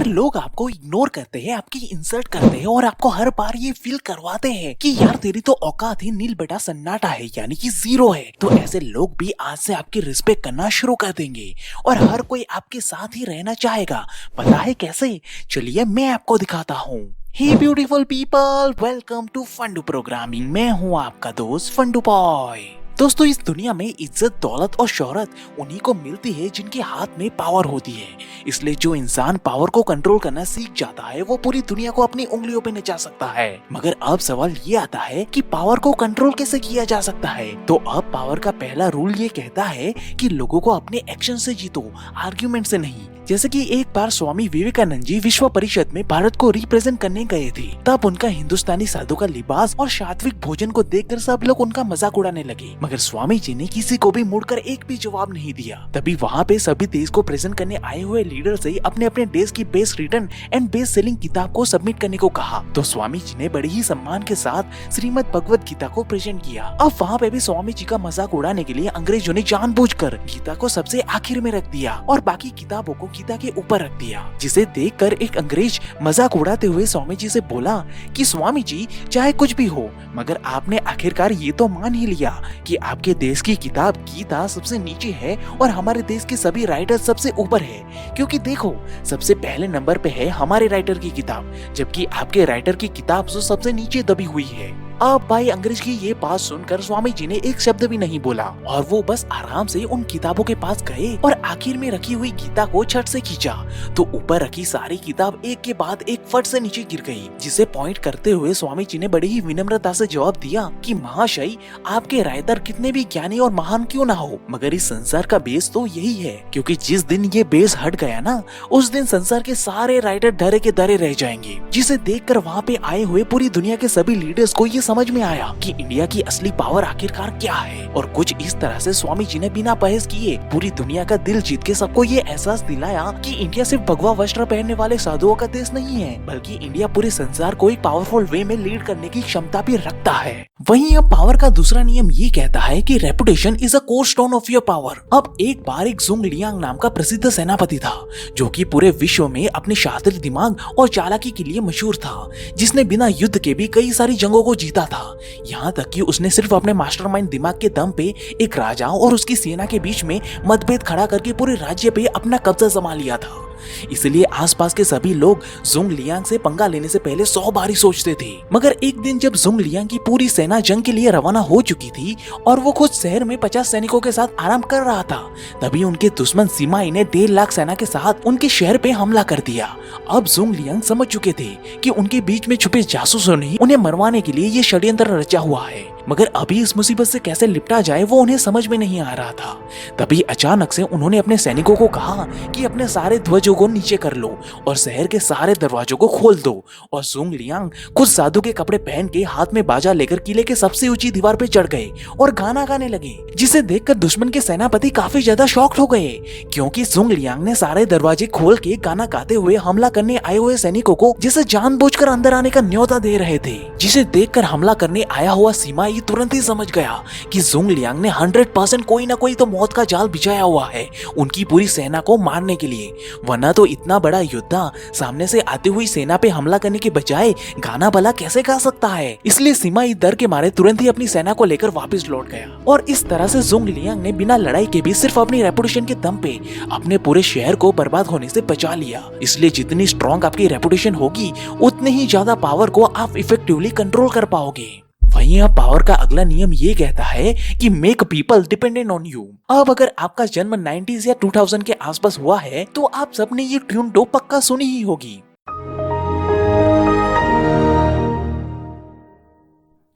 यार लोग आपको इग्नोर करते हैं, आपकी इंसल्ट करते हैं और आपको हर बार ये फील करवाते हैं कि यार तेरी तो औकात ही नील बेटा सन्नाटा है, यानी कि जीरो है। तो ऐसे लोग भी आज से आपकी रिस्पेक्ट करना शुरू कर देंगे और हर कोई आपके साथ ही रहना चाहेगा। पता है कैसे? चलिए मैं आपको दिखाता हूँ। Hey beautiful people, welcome to Fundoo programming. मैं हूँ आपका दोस्त फंडू बॉय। दोस्तों, इस दुनिया में इज्जत, दौलत और शोहरत उन्हीं को मिलती है जिनके हाथ में पावर होती है। इसलिए जो इंसान पावर को कंट्रोल करना सीख जाता है वो पूरी दुनिया को अपनी उंगलियों पे नचा सकता है। मगर अब सवाल ये आता है कि पावर को कंट्रोल कैसे किया जा सकता है। तो अब पावर का पहला रूल ये कहता है कि लोगों को अपने एक्शन से जीतो, आर्ग्यूमेंट से नहीं। जैसे कि एक बार स्वामी विवेकानंद जी विश्व परिषद में भारत को रिप्रेजेंट करने गए थे। तब उनका हिंदुस्तानी साधु का लिबास और सात्विक भोजन को देखकर सब लोग उनका मजाक उड़ाने लगे, मगर स्वामी जी ने किसी को भी मुड़कर एक भी जवाब नहीं दिया। तभी वहाँ पे सभी देश को प्रेजेंट करने आए हुए लीडर से अपने अपने देश की best return and best selling किताब को सबमिट करने को कहा। तो स्वामी जी ने बड़े ही सम्मान के साथ श्रीमद् भगवत गीता को प्रेजेंट किया। अब वहाँ पे भी स्वामी जी का मजाक उड़ाने के लिए अंग्रेजों ने जानबूझकर गीता को सबसे आखिर में रख दिया और बाकी किताबों को गीता के ऊपर रख दिया, जिसे देखकर एक अंग्रेज मजाक उड़ाते हुए स्वामी जी से बोला कि स्वामी जी, चाहे कुछ भी हो मगर आपने आखिरकार ये तो मान ही लिया कि आपके देश की किताब गीता सबसे नीचे है और हमारे देश के सभी राइटर सबसे ऊपर है। क्योंकि देखो, सबसे पहले नंबर पे है हमारे राइटर की किताब, जबकि आपके राइटर की किताब जो सबसे नीचे दबी हुई है। अब भाई अंग्रेज की ये बात सुनकर स्वामी जी ने एक शब्द भी नहीं बोला और वो बस आराम से उन किताबों के पास गए और आखिर में रखी हुई गीता को छट से खींचा तो ऊपर रखी सारी किताब एक के बाद एक फट से नीचे गिर गई, जिसे पॉइंट करते हुए स्वामी जी ने बड़ी ही विनम्रता से जवाब दिया कि महाशय, आपके राइटर कितने भी ज्ञानी और महान क्यों ना हो, मगर इस संसार का बेस तो यही है। क्योंकि जिस दिन ये बेस हट गया ना, उस दिन संसार के सारे राइटर डरे के डरे रह जाएंगे। जिसे देखकर वहाँ पे आए हुए पूरी दुनिया के सभी लीडर्स को ये समझ में आया कि इंडिया की असली पावर आखिरकार क्या है। और कुछ इस तरह से स्वामी जी ने बिना बहस किए पूरी दुनिया का दिल जीत के सबको ये एहसास दिलाया कि इंडिया सिर्फ भगवा वस्त्र पहनने वाले साधुओं का देश नहीं है, बल्कि इंडिया पूरे संसार को एक पावरफुल वे में लीड करने की क्षमता भी रखता है। वहीं अब पावर का दूसरा नियम ये कहता है कि reputation is a cornerstone of your power. अब एक बार एक जुंग लियांग नाम का प्रसिद्ध सेनापति था, जो कि पूरे विश्व में अपने शातिर दिमाग और चालाकी के लिए मशहूर था, जिसने बिना युद्ध के भी कई सारी जंगों को जीता था। यहाँ तक कि उसने सिर्फ अपने मास्टरमाइंड दिमाग के दम पे एक राजा और उसकी सेना के बीच में मतभेद खड़ा करके पूरे राज्य पे अपना कब्जा जमा लिया था। इसलिए आसपास के सभी लोग जुंग लियांग से पंगा लेने से पहले 100 बार ही सोचते थे। मगर एक दिन जब जुंग लियांग की पूरी सेना जंग के लिए रवाना हो चुकी थी और वो खुद शहर में 50 सैनिकों के साथ आराम कर रहा था, तभी उनके दुश्मन सिमाई ने 1.5 लाख सेना के साथ उनके शहर पे हमला कर दिया। अब जुंग लियांग समझ चुके थे कि उनके बीच में छुपे जासूसों ने उन्हें मरवाने के लिए ये षड्यंत्र रचा हुआ है, मगर अभी इस मुसीबत से कैसे निपटा जाए वो उन्हें समझ में नहीं आ रहा था। तभी अचानक से उन्होंने अपने सैनिकों को कहा कि अपने सारे ध्वजों को नीचे कर लो और शहर के सारे दरवाजों को खोल दो। और जुंग लियांग खुद साधु के कपड़े पहन के हाथ में बाजा लेकर किले के सबसे ऊंची दीवार पे चढ़ गए और गाना गाने लगे, जिसे देखकर दुश्मन के सेनापति काफी ज्यादा शॉक्ड हो गए, क्योंकि जुंग लियांग ने सारे दरवाजे खोल के गाना गाते हुए हमला करने आए हुए सैनिकों को जैसे जानबूझकर अंदर आने का न्योता दे रहे थे। जिसे देखकर हमला करने आया हुआ सिमाई तुरंत ही समझ गया कि जुंग लियांग ने 100% कोई ना कोई तो मौत का जाल बिछाया हुआ है उनकी पूरी सेना को मारने के लिए, वरना तो इतना बड़ा योद्धा सामने से आती हुई सेना पे हमला करने के बजाय गाना भला कैसे गा सकता है। इसलिए सिमाई डर के मारे तुरंत ही अपनी सेना को लेकर वापस लौट गया और इस तरह से जुंग लियांग ने बिना लड़ाई के भी सिर्फ अपनी रेपुटेशन के दम पे अपने पूरे शहर को बर्बाद होने से बचा लिया। इसलिए जितनी स्ट्रॉन्ग आपकी रेपुटेशन होगी उतनी ही ज्यादा पावर को आप इफेक्टिवली कंट्रोल कर पाओगे। वहीं अब पावर का अगला नियम ये कहता है कि make people dependent on you. अब अगर आपका जन्म 90s या 2000 के आसपास हुआ है तो आप सबने ये ट्यून तो पक्का सुनी ही होगी।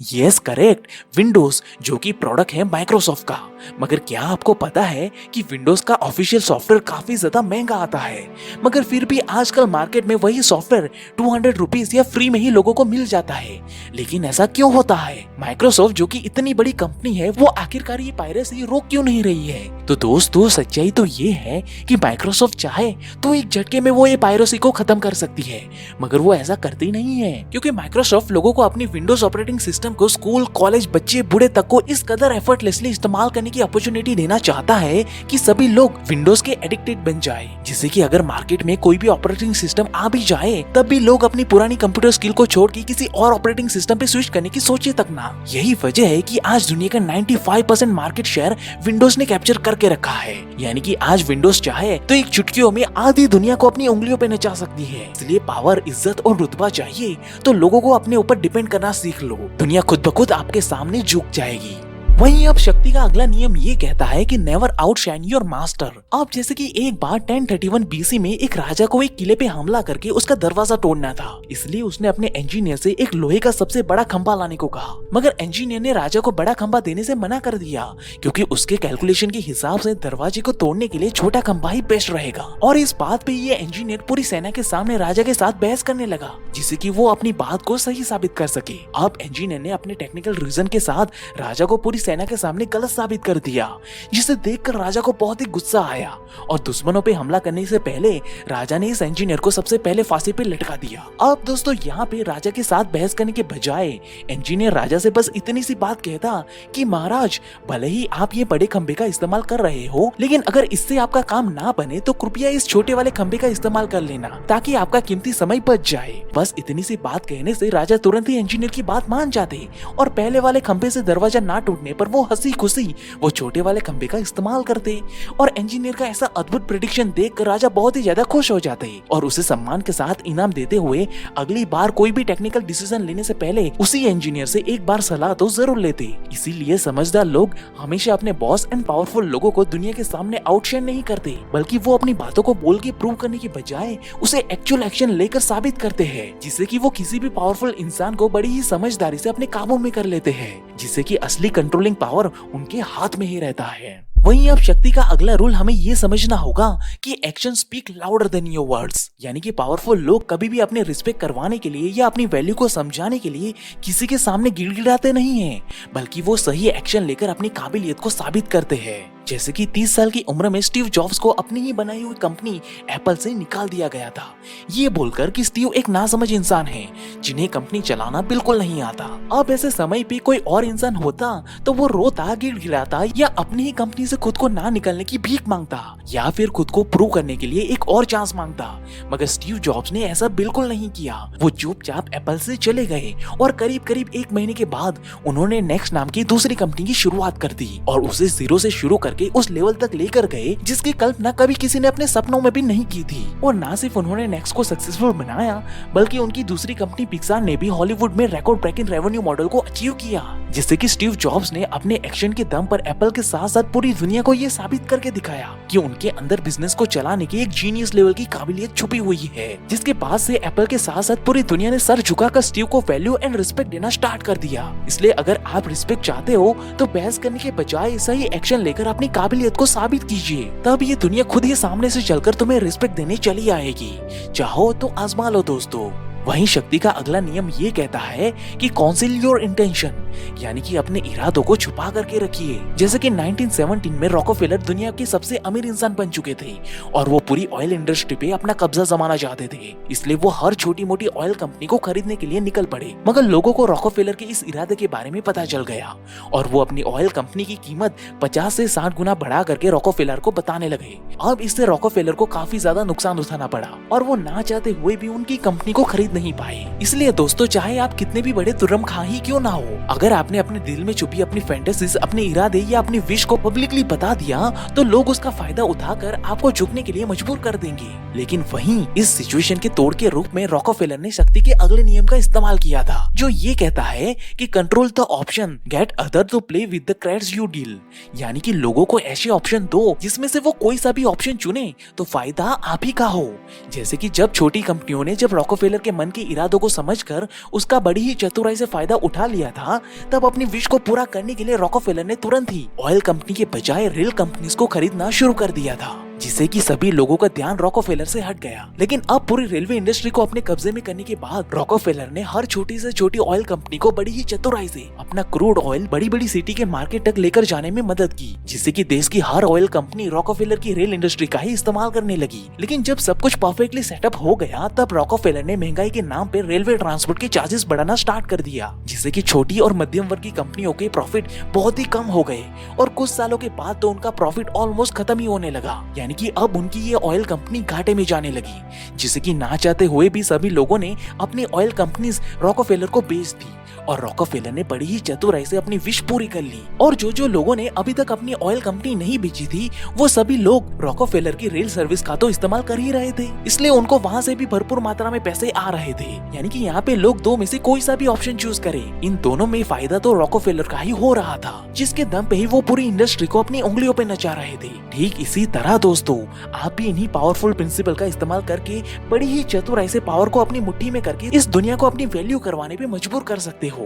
यस करेक्ट, विंडोज, जो कि प्रोडक्ट है माइक्रोसॉफ्ट का। मगर क्या आपको पता है कि विंडोज का ऑफिशियल सॉफ्टवेयर काफी ज्यादा महंगा आता है, मगर फिर भी आजकल मार्केट में वही सॉफ्टवेयर 200 रुपीज या फ्री में ही लोगों को मिल जाता है। लेकिन ऐसा क्यों होता है? माइक्रोसॉफ्ट जो कि इतनी बड़ी कंपनी है, वो आखिरकार ये पायरेसी रोक क्यों नहीं रही है? तो दोस्तों, सच्चाई तो ये है कि माइक्रोसॉफ्ट चाहे तो एक झटके में वो ये पायरेसी को खत्म कर सकती है, मगर वो ऐसा करती नहीं है, क्योंकि माइक्रोसॉफ्ट लोगों को अपनी विंडोज ऑपरेटिंग सिस्टम सिस्टम को स्कूल, कॉलेज, बच्चे, बूढ़े तक को इस कदर एफर्टलेसली इस्तेमाल करने की अपॉर्चुनिटी देना चाहता है कि सभी लोग विंडोज के एडिक्टेड बन जाए, जिससे कि अगर मार्केट में कोई भी ऑपरेटिंग सिस्टम आ भी जाए तब भी लोग अपनी पुरानी कंप्यूटर स्किल को छोड़ के किसी और ऑपरेटिंग सिस्टम पे स्विच करने की सोचे तक ना। यही वजह है कि आज दुनिया का 95% मार्केट शेयर विंडोज ने कैप्चर करके रखा है। यानी कि आज विंडोज चाहे तो एक चुटकियों में आधी दुनिया को अपनी उंगलियों पे नचा सकती है। इसलिए पावर, इज्जत और रुतबा चाहिए तो लोगों को अपने ऊपर डिपेंड करना सीख लो, दुनिया खुद ब खुद आपके सामने झुक जाएगी। वहीं अब शक्ति का अगला नियम ये कहता है कि नेवर आउटशाइन योर मास्टर। अब जैसे कि एक बार 1031 बीसी में एक राजा को एक किले पे हमला करके उसका दरवाजा तोड़ना था, इसलिए उसने अपने इंजीनियर से एक लोहे का सबसे बड़ा खंभा लाने को कहा, मगर इंजीनियर ने राजा को बड़ा खंभा देने से मना कर दिया क्योंकि उसके कैलकुलेशन के हिसाब से दरवाजे को तोड़ने के लिए छोटा खंभा ही बेस्ट रहेगा। और इस बात पे ये इंजीनियर पूरी सेना के सामने राजा के साथ बहस करने लगा, जिससे कि वो अपनी बात को सही साबित कर सके। अब इंजीनियर ने अपने टेक्निकल रीजन के साथ राजा को पूरी सेना के सामने गलत साबित कर दिया, जिसे देखकर राजा को बहुत ही गुस्सा आया और दुश्मनों पे हमला करने से पहले राजा ने इस इंजीनियर को सबसे पहले फांसी पे लटका दिया। अब दोस्तों यहाँ पे राजा के साथ बहस करने के बजाय इंजीनियर राजा से बस इतनी सी बात कहता कि महाराज, भले ही आप ये बड़े खंबे का इस्तेमाल कर रहे हो, लेकिन अगर इससे आपका काम ना बने तो कृपया इस छोटे वाले खंबे का इस्तेमाल कर लेना ताकि आपका कीमती समय बच जाए। बस इतनी सी बात कहने से राजा तुरंत ही इंजीनियर की बात मान जाते और पहले वाले खंबे से दरवाजा ना टूटने पर वो हंसी खुशी वो छोटे वाले खंबे का इस्तेमाल करते। और इंजीनियर का ऐसा अद्भुत प्रेडिक्शन देखकर राजा बहुत ही ज्यादा खुश हो जाते और उसे सम्मान के साथ इनाम देते हुए अगली बार कोई भी टेक्निकल डिसीजन लेने से पहले उसी इंजीनियर से एक बार सलाह तो जरूर लेते। इसीलिए समझदार लोग हमेशा अपने बॉस एंड पावरफुल लोगों को दुनिया के सामने आउटशाइन नहीं करते, बल्कि वो अपनी बातों को बोल के प्रूव करने की बजाय उसे एक्चुअल एक्शन लेकर साबित करते हैं, जिससे कि वो किसी भी पावरफुल इंसान को बड़ी ही समझदारी से अपने काबू में कर लेते हैं, जिससे कि असली कंट्रोलिंग पावर उनके हाथ में ही रहता है। वहीं अब शक्ति का अगला रूल हमें ये समझना होगा कि action speak louder than your words. यानी कि पावरफुल लोग कभी भी अपने रिस्पेक्ट करवाने के लिए या अपनी वैल्यू को समझाने के लिए किसी के सामने गिड़गिड़ाते नहीं हैं, बल्कि वो सही एक्शन लेकर अपनी काबिलियत को साबित करते हैं। जैसे कि 30 साल की उम्र में स्टीव जॉब्स को अपनी ही बनाई हुई कंपनी एप्पल से निकाल दिया गया था, ये बोलकर कि स्टीव एक नासमझ इंसान है जिन्हें कंपनी चलाना बिल्कुल नहीं आता। अब ऐसे समय पे कोई और इंसान होता तो वो रोता, गिड़गिड़ाता या अपनी ही कंपनी से खुद को ना निकलने की भीख मांगता या फिर खुद को प्रूव करने के लिए एक और चांस मांगता, मगर स्टीव जॉब्स ने ऐसा बिल्कुल नहीं किया। वो चुपचाप एप्पल से चले गए और करीब करीब 1 महीने के बाद उन्होंने नेक्स्ट नाम की दूसरी कंपनी की शुरुआत कर दी और उसे जीरो से शुरू करके उस लेवल तक लेकर गए जिसकी कल्पना कभी किसी ने अपने सपनों में भी नहीं की थी। और ना सिर्फ उन्होंने नेक्स्ट को सक्सेसफुल बनाया, बल्कि उनकी दूसरी कंपनी पिक्सार ने भी हॉलीवुड में रिकॉर्ड ब्रेकिंग रेवेन्यू मॉडल को अचीव किया, जिससे कि स्टीव जॉब्स ने अपने एक्शन के दम पर एप्पल के साथ साथ पूरी दुनिया को ये साबित करके दिखाया कि उनके अंदर बिजनेस को चलाने की एक जीनियस लेवल की काबिलियत छुपी हुई है, जिसके बाद से एप्पल के साथ साथ पूरी दुनिया ने सर झुकाकर स्टीव को वैल्यू एंड रिस्पेक्ट देना स्टार्ट कर दिया। इसलिए अगर आप रिस्पेक्ट चाहते हो तो बहस करने के बजाय सही एक्शन लेकर अपनी काबिलियत को साबित कीजिए, तब ये दुनिया खुद ही सामने से चलकर तुम्हें रिस्पेक्ट देने चली आएगी। चाहो तो आजमा लो दोस्तों। वहीं शक्ति का अगला नियम ये कहता है कि कॉन्सील योर इंटेंशन, यानी कि अपने इरादों को छुपा करके रखिए। जैसे कि 1917 में रॉकफेलर दुनिया के सबसे अमीर इंसान बन चुके थे और वो पूरी ऑयल इंडस्ट्री पे अपना कब्जा जमाना चाहते थे, इसलिए वो हर छोटी मोटी ऑयल कंपनी को खरीदने के लिए निकल पड़े। मगर लोगों को रॉकफेलर के इस इरादे के बारे में पता चल गया और वो अपनी ऑयल कंपनी की कीमत 50 से 60 गुना बढ़ा करके रॉकफेलर को बताने लगे। अब इससे रॉकफेलर को काफी ज्यादा नुकसान उठाना पड़ा और वो ना चाहते हुए भी उनकी कंपनी को खरीद नहीं पाए। इसलिए दोस्तों, चाहे आप कितने भी बड़े तुर्रम खा ही क्यों ना हो, अगर आपने अपने दिल में छुपी अपनी फैंटेसीज, अपने इरादे या अपनी विश को पब्लिकली बता दिया तो लोग उसका फायदा उठाकर आपको झुकने के लिए मजबूर कर देंगे। लेकिन वहीं इस सिचुएशन के तोड़ के रूप में रॉकफेलर ने शक्ति के अगले नियम का इस्तेमाल किया था, जो ये कहता है कि control the option, get other to play with the cards you deal. यानी कि लोगों को ऐसे ऑप्शन दो जिसमें से वो कोई सा भी ऑप्शन चुने तो फायदा आप ही का हो। जैसे कि जब छोटी कंपनियों ने जब रॉकफेलर के मन के इरादों को समझकर उसका बड़ी ही चतुराई से फायदा उठा लिया था, तब अपनी विश को पूरा करने के लिए रॉकफेलर ने तुरंत ही ऑयल कंपनी के बजाय रेल कंपनीज को खरीदना शुरू कर दिया था। जिससे कि सभी लोगों का ध्यान रॉकफेलर से हट गया। लेकिन अब पूरी रेलवे इंडस्ट्री को अपने कब्जे में करने के बाद रॉकफेलर ने हर छोटी से छोटी ऑयल कंपनी को बड़ी ही चतुराई से अपना क्रूड ऑयल बड़ी बड़ी सिटी के मार्केट तक लेकर जाने में मदद की, जिससे कि देश की हर ऑयल कंपनी रॉकफेलर की रेल इंडस्ट्री का ही इस्तेमाल करने लगी। लेकिन जब सब कुछ परफेक्टली सेटअप हो गया तब रॉकफेलर ने महंगाई के नाम पे रेलवे ट्रांसपोर्ट के चार्जेस बढ़ाना स्टार्ट कर दिया, जिससे कि छोटी और मध्यम वर्ग की कंपनियों के प्रॉफिट बहुत ही कम हो गए और कुछ सालों के बाद तो उनका प्रॉफिट ऑलमोस्ट खत्म ही होने लगा। यानी कि अब उनकी ये ऑयल कंपनी घाटे में जाने लगी, जिससे कि ना चाहते हुए भी सभी लोगों ने अपनी ऑयल कंपनीज रॉकफेलर को बेच दी और रॉकफेलर ने बड़ी ही चतुराई से अपनी विश पूरी कर ली। और जो लोगों ने अभी तक अपनी ऑयल कंपनी नहीं बेची थी वो सभी लोग रॉकफेलर की रेल सर्विस का तो इस्तेमाल कर ही रहे थे, इसलिए उनको वहाँ से भी भरपूर मात्रा में पैसे आ रहे थे। यानी कि यहाँ पे लोग दो में से कोई सा भी ऑप्शन चूज करे, इन दोनों में फायदा तो रॉकफेलर का ही हो रहा था, जिसके दम पे ही वो पूरी इंडस्ट्री को अपनी उंगलियों पे नचा रहे थे। ठीक इसी तरह दोस्तों आप भी इन्हीं पावरफुल प्रिंसिपल का इस्तेमाल करके बड़ी ही चतुराई से पावर को अपनी मुट्ठी में करके इस दुनिया को अपनी वैल्यू करवाने पे मजबूर कर सकते हो।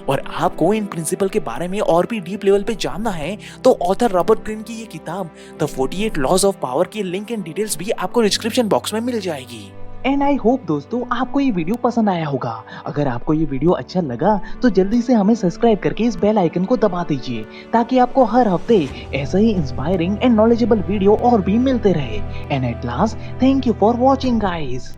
और आपको इन प्रिंसिपल के बारे में और भी डीप लेवल पे जानना है तो ऑथर रॉबर्ट ग्रीन की ये किताब द 48 लॉज ऑफ पावर की लिंक एंड डिटेल्स भी आपको डिस्क्रिप्शन बॉक्स में मिल जाएगी। एंड आई होप दोस्तों आपको ये वीडियो पसंद आया होगा। अगर आपको ये वीडियो अच्छा लगा तो जल्दी से हमें सब्सक्राइब करके इस बेल आइकन को दबा दीजिए, ताकि आपको हर हफ्ते ऐसे ही इंस्पायरिंग एंड नॉलेजेबल वीडियो और भी मिलते रहे। And at last thank you for watching guys.